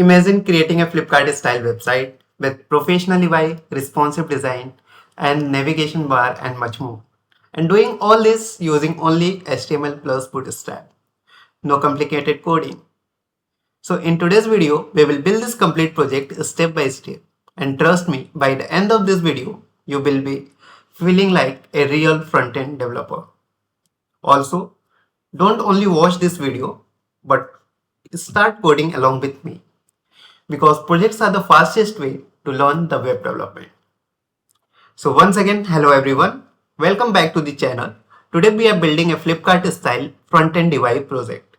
Imagine creating a Flipkart-style website with professional UI, responsive design, and navigation bar and much more. And doing all this using only HTML plus Bootstrap. No complicated coding. So in today's video, we will build this complete project step by step. And trust me, by the end of this video, you will be feeling like a real front-end developer. Also, don't only watch this video, but start coding along with me because projects are the fastest way to learn the web development. So once again, hello everyone. Welcome back to the channel. Today we are building a Flipkart style front-end UI project.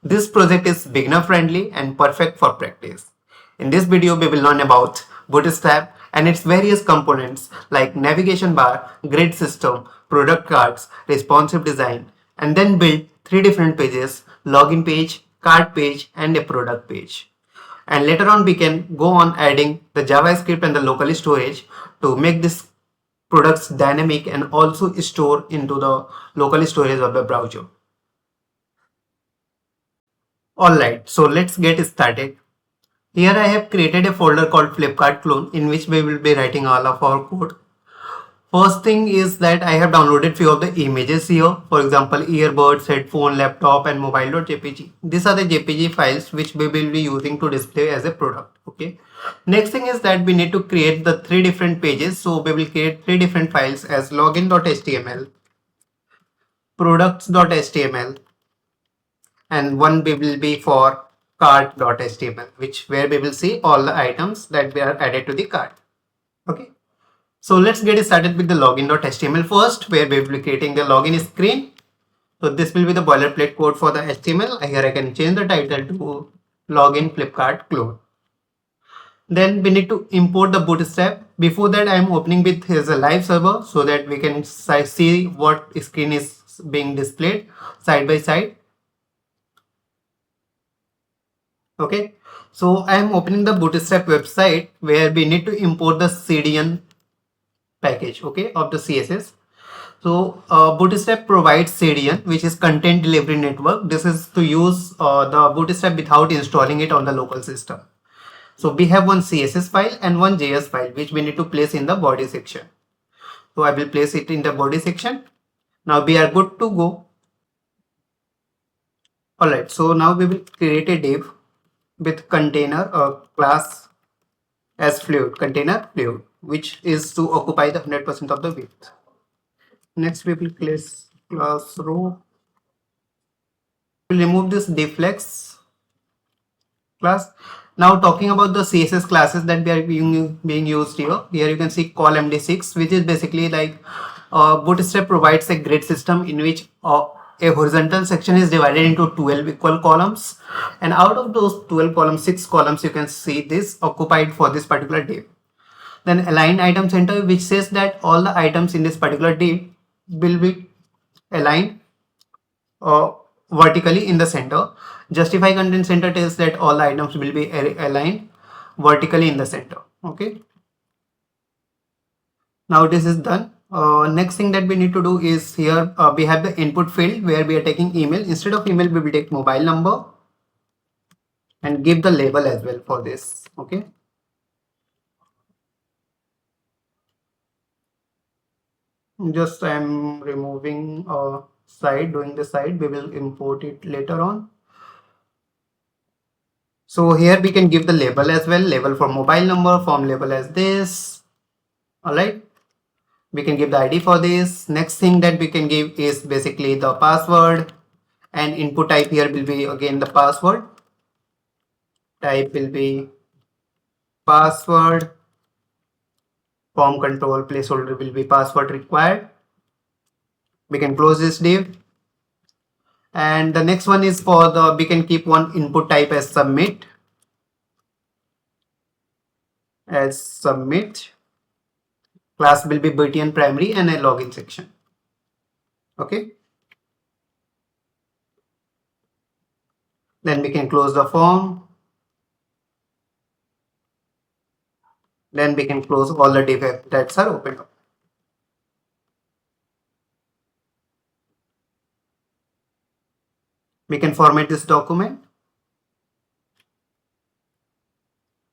This project is beginner friendly and perfect for practice. In this video, we will learn about Bootstrap and its various components like navigation bar, grid system, product cards, responsive design, and then build three different pages: login page, card page, and a product page. And later on we can go on adding the JavaScript and the local storage to make this products dynamic and also store into the local storage of the browser. Alright, so let's get started. Here I have created a folder called Flipkart clone in which we will be writing all of our code. First thing is that I have downloaded few of the images here. For example, earbuds, headphone, laptop and mobile.jpg. These are the JPG files which we will be using to display as a product. Okay. Next thing is that we need to create the three different pages. So we will create three different files as login.html, products.html, and one will be for cart.html, which where we will see all the items that we are added to the cart. Okay. So let's get started with the login.html first, where we will be creating the login screen. So this will be the boilerplate code for the HTML. Here I can change the title to login Flipkart clone. Then we need to import the Bootstrap. Before that, I am opening with his live server so that we can see what screen is being displayed side by side. Okay, so I am opening the Bootstrap website where we need to import the CDN package, okay, of the CSS. So Bootstrap provides CDN, which is Content Delivery Network. This is to use the Bootstrap without installing it on the local system. So we have one CSS file and one JS file, which we need to place in the body section. So I will place it in the body section. Now we are good to go. Alright, so now we will create a div with container class as fluid, container fluid, which is to occupy the 100% of the width. Next we will place class row. We'll remove this deflex class. Now talking about the CSS classes that we are being used here. Here you can see call MD6, which is basically like Bootstrap provides a grid system in which a horizontal section is divided into 12 equal columns, and out of those 12 columns, 6 columns you can see this occupied for this particular div. Then align item center, which says that all the items in this particular div will be aligned vertically in the center. Justify content center tells that all the items will be aligned vertically in the center. Okay. Now this is done. Next thing that we need to do is here we have the input field where we are taking email. Instead of email, we will take mobile number and give the label as well for this. Okay. Just I am removing side, doing the side. We will import it later on. So here we can give the label as well. Label for mobile number, form label as this. All right. We can give the ID for this. Next thing that we can give is basically the password, and input type here will be again the password. Type will be password. Form control placeholder will be password required. We can close this div. And the next one is for the, we can keep one input type as submit. Class will be Boolean primary and a login section. Okay. Then we can close the form. Then we can close all the div that are opened up. We can format this document.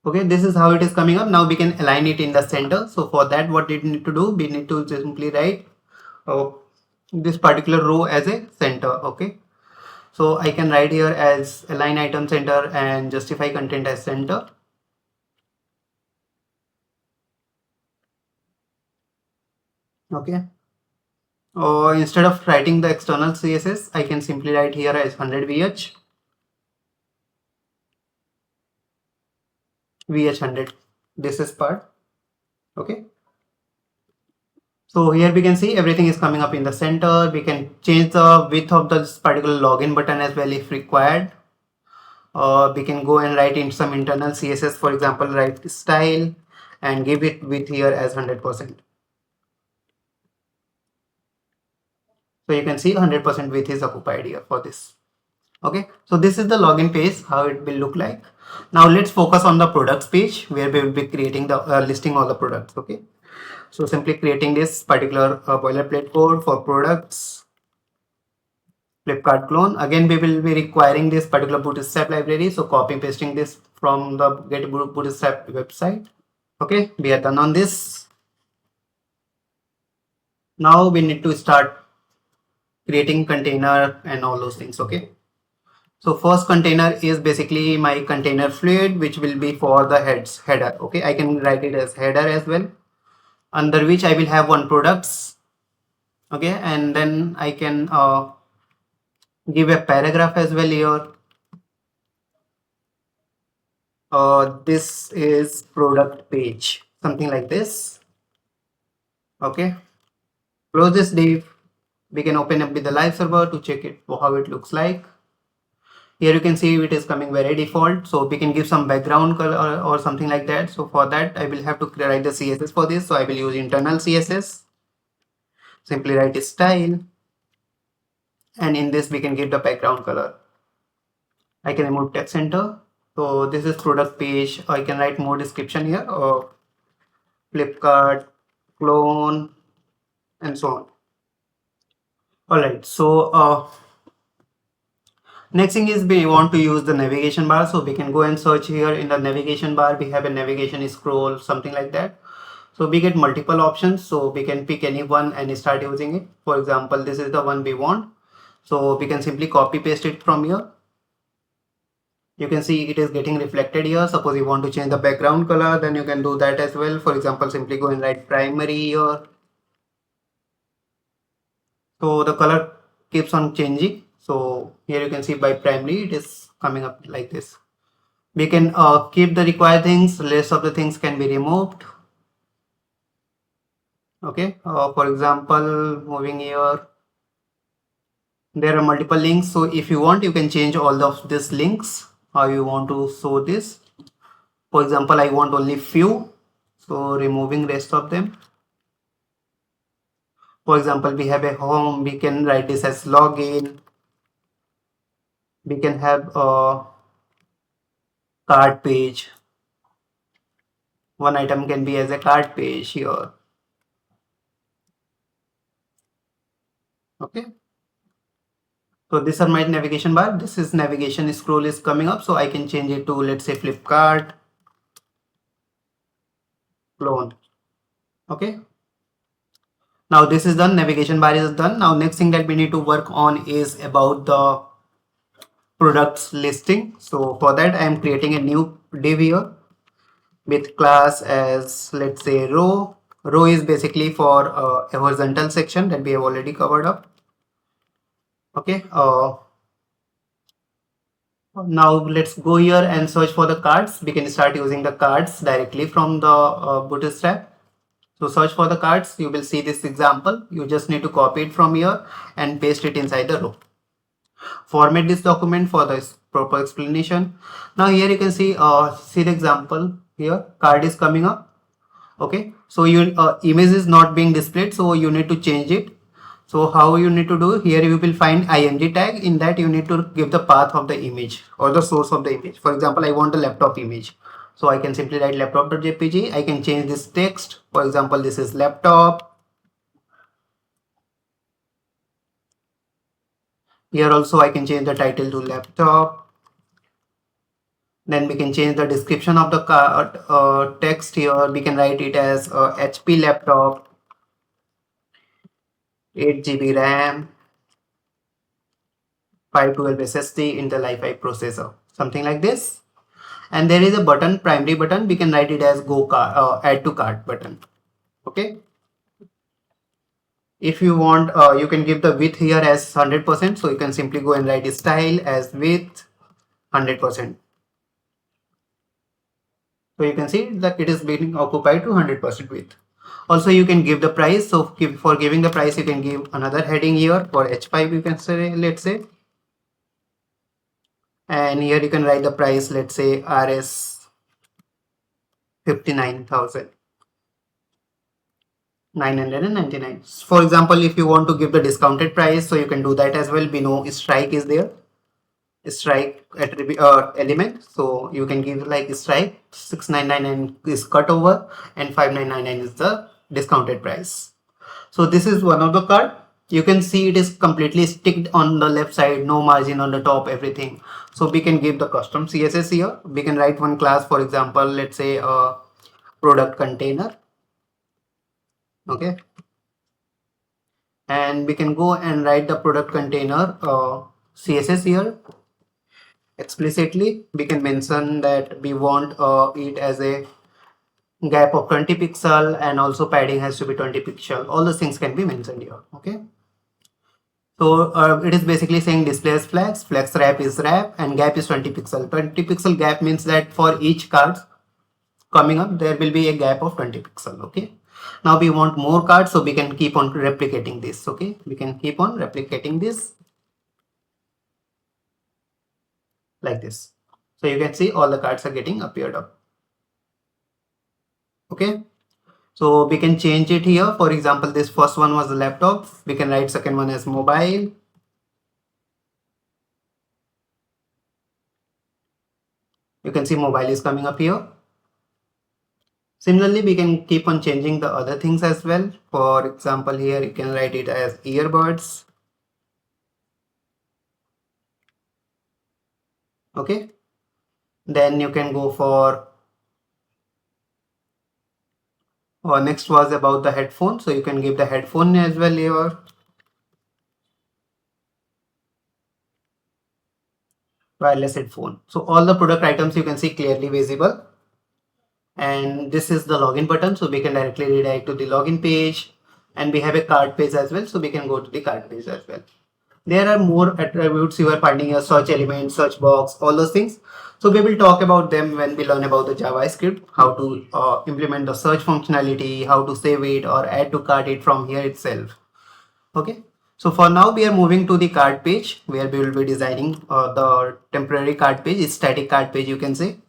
Okay, this is how it is coming up. Now we can align it in the center. So for that, what we need to do, we need to simply write this particular row as a center. Okay, so I can write here as align item center and justify content as center. Okay, or instead of writing the external CSS, I can simply write here as 100 VH 100. This is part. Okay, so here we can see everything is coming up in the center. We can change the width of this particular login button as well if required. We can go and write in some internal CSS, for example, write style and give it width here as 100%. So you can see 100% width is occupied here for this. Okay, so this is the login page, how it will look like. Now let's focus on the products page where we will be creating the listing all the products. Okay, so simply creating this particular boilerplate code for products. Flipkart clone. Again, we will be requiring this particular Bootstrap library. So copy pasting this from the get Bootstrap website. Okay, we are done on this. Now we need to start creating container and all those things. Okay, so first container is basically my container fluid, which will be for the header. Okay, I can write it as header as well, under which I will have one products. Okay, and then I can give a paragraph as well here. This is product page, something like this. Okay, close this div. We can open up with the live server to check it how it looks like. Here you can see it is coming very default, so we can give some background color or something like that. So for that I will have to write the CSS for this, so I will use internal CSS. Simply write style, and in this we can give the background color. I can remove text center. So this is product page. I can write more description here, or Flipkart clone and so on. All right, so next thing is we want to use the navigation bar, so we can go and search here in the navigation bar. We have a navigation scroll, something like that. So we get multiple options, so we can pick any one and start using it. For example, this is the one we want, so we can simply copy paste it from here. You can see it is getting reflected here. Suppose you want to change the background color, then you can do that as well. For example, simply go and write primary here. So the color keeps on changing. So here you can see by primary it is coming up like this. We can keep the required things, rest of the things can be removed. Okay, for example, moving here, there are multiple links, so if you want you can change all of these links, how you want to show this. For example, I want only few, so removing rest of them. For example, we have a home, we can write this as login. We can have a cart page. One item can be as a cart page here. Okay, so these are my navigation bar. This is navigation scroll is coming up, so I can change it to, let's say, Flipkart clone. Okay, now this is done, navigation bar is done. Now next thing that we need to work on is about the products listing. So for that I am creating a new div here with class as, let's say, row. Row is basically for a horizontal section that we have already covered up. Okay, now let's go here and search for the cards. We can start using the cards directly from the Bootstrap. So search for the cards, you will see this example. You just need to copy it from here and paste it inside the row. Format this document for the proper explanation. Now here you can see the example here, card is coming up. Okay, so your image is not being displayed, so you need to change it. So how you need to do, here you will find img tag. In that you need to give the path of the image or the source of the image. For example, I want a laptop image, so I can simply write laptop.jpg. I can change this text. For example, this is laptop. Here also I can change the title to laptop. Then we can change the description of the card text here. We can write it as HP laptop, 8 GB RAM, 512 SSD, Intel i5 processor, something like this. And there is a button, primary button. We can write it as go card, add to cart button. Okay. If you want, you can give the width here as 100%. So you can simply go and write style as width 100%. So you can see that it is being occupied to 100% width. Also, you can give the price. So for giving the price, you can give another heading here for H5. You can say, let's say, and here you can write the price. Let's say RS 59,999. For example, if you want to give the discounted price, so you can do that as well. We know strike is there, strike attribute element, so you can give like strike 6999 is cut over and 5999 is the discounted price. So this is one of the card. You can see it is completely sticked on the left side, no margin on the top, everything. So we can give the custom CSS here. We can write one class, for example, let's say a product container. Okay, and we can go and write the product container CSS here. Explicitly we can mention that we want it as a gap of 20 pixel and also padding has to be 20 pixel. All those things can be mentioned here. Okay, so it is basically saying display as flex wrap is wrap, and gap is 20 pixel. 20 pixel gap means that for each card coming up there will be a gap of 20 pixel. Okay, now we want more cards, so we can keep on replicating this. Okay, we can keep on replicating this like this. So you can see all the cards are getting appeared up. Okay, so we can change it here. For example, this first one was the laptop. We can write second one as mobile. You can see mobile is coming up here. Similarly, we can keep on changing the other things as well. For example, here you can write it as earbuds. Okay, then you can go for next was about the headphone, so you can give the headphone as well here. Wireless headphone. So all the product items you can see clearly visible. And this is the login button, so we can directly redirect to the login page, and we have a cart page as well, so we can go to the cart page as well. There are more attributes you are finding, a search element, search box, all those things. So we will talk about them when we learn about the JavaScript, how to implement the search functionality, how to save it or add to cart it from here itself. Okay, so for now we are moving to the cart page where we will be designing the temporary cart page, static cart page you can say.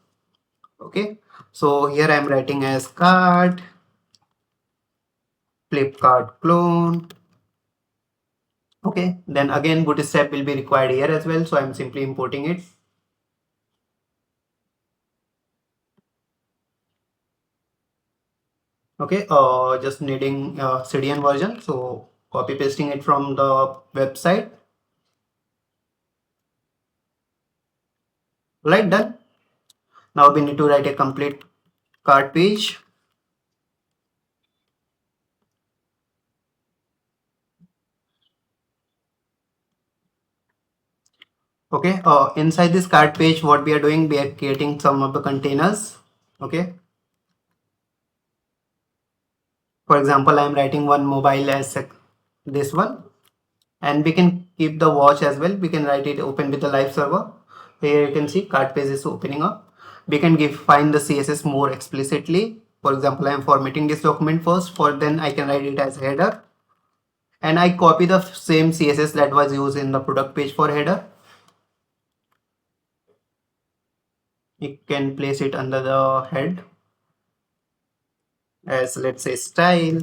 Okay, so here I am writing as cart Flipkart clone. Okay, then again Bootstrap will be required here as well, so I am simply importing it. Okay, just needing CDN version, so copy pasting it from the website. Right, done. Now we need to write a complete cart page. Okay, inside this cart page, what we are doing, we are creating some of the containers. Okay, for example, I am writing one mobile as this one, and we can keep the watch as well. We can write it open with the live server. Here you can see cart page is opening up. We can find the CSS more explicitly. For example, I am formatting this document first, for then I can write it as header, and I copy the same CSS that was used in the product page for header. You can place it under the head as, let's say, style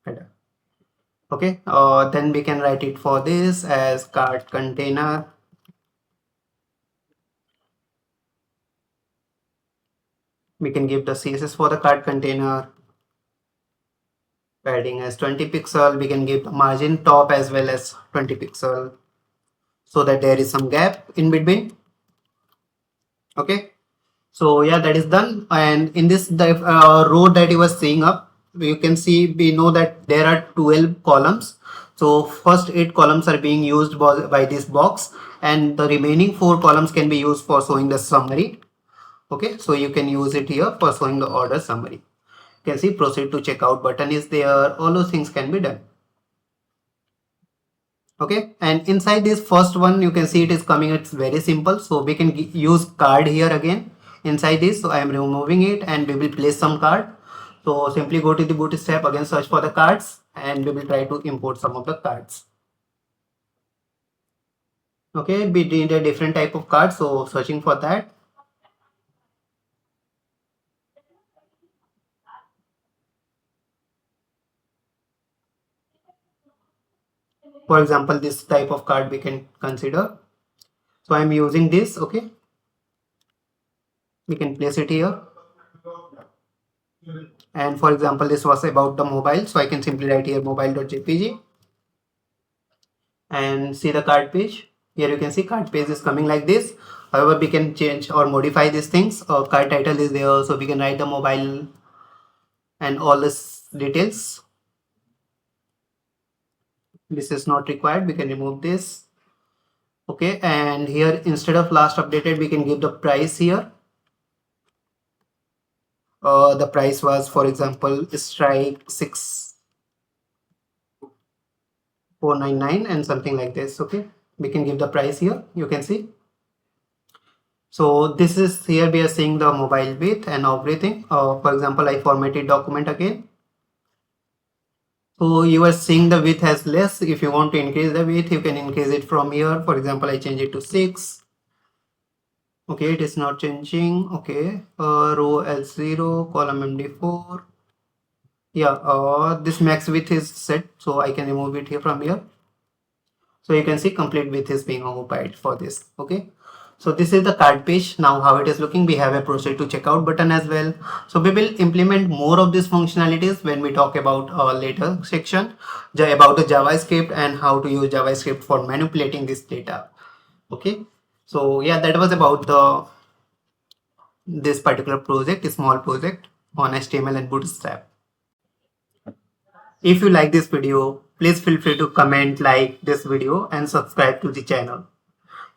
header. Okay, then we can write it for this as cart container. We can give the CSS for the cart container, padding as 20 pixel. We can give the margin top as well as 20 pixel so that there is some gap in between. Okay. So yeah, that is done. And in this the row that you were seeing up, you can see we know that there are 12 columns. So first 8 columns are being used by this box, and the remaining 4 columns can be used for showing the summary. Okay, so you can use it here for showing the order summary. You can see proceed to checkout button is there. All those things can be done. Okay, and inside this first one you can see it is coming, it's very simple, so we can use card here again inside this. So I am removing it and we will place some card. So simply go to the Bootstrap, again search for the cards, and we will try to import some of the cards. Okay, we need a different type of card, so searching for that. For example, this type of card we can consider. So I am using this. Okay, we can place it here. And for example, this was about the mobile, so I can simply write here mobile.jpg and see the card page. Here you can see card page is coming like this. However, we can change or modify these things. Card title is there, so we can write the mobile and all this details. This is not required, we can remove this. Okay, and here instead of last updated, we can give the price here. The price was, for example, strike 6499 and something like this. Okay, we can give the price here, you can see. So this is, here we are seeing the mobile width and everything. For example, I formatted document again. So you are seeing the width has less. If you want to increase the width, you can increase it from here. For example, I change it to 6. Okay, it is not changing. Okay, row L0, column MD4. Yeah, this max width is set, so I can remove it here from here. So you can see complete width is being occupied for this. Okay, so this is the card page. Now how it is looking, we have a proceed to checkout button as well. So we will implement more of these functionalities when we talk about later section about the JavaScript and how to use JavaScript for manipulating this data. Okay, so yeah, that was about the this particular project, a small project on HTML and Bootstrap. If you like this video, please feel free to comment, like this video and subscribe to the channel.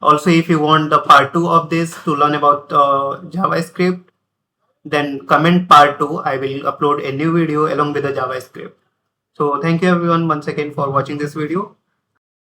Also, if you want the part 2 of this to learn about JavaScript, then comment part 2. I will upload a new video along with the JavaScript. So thank you everyone once again for watching this video.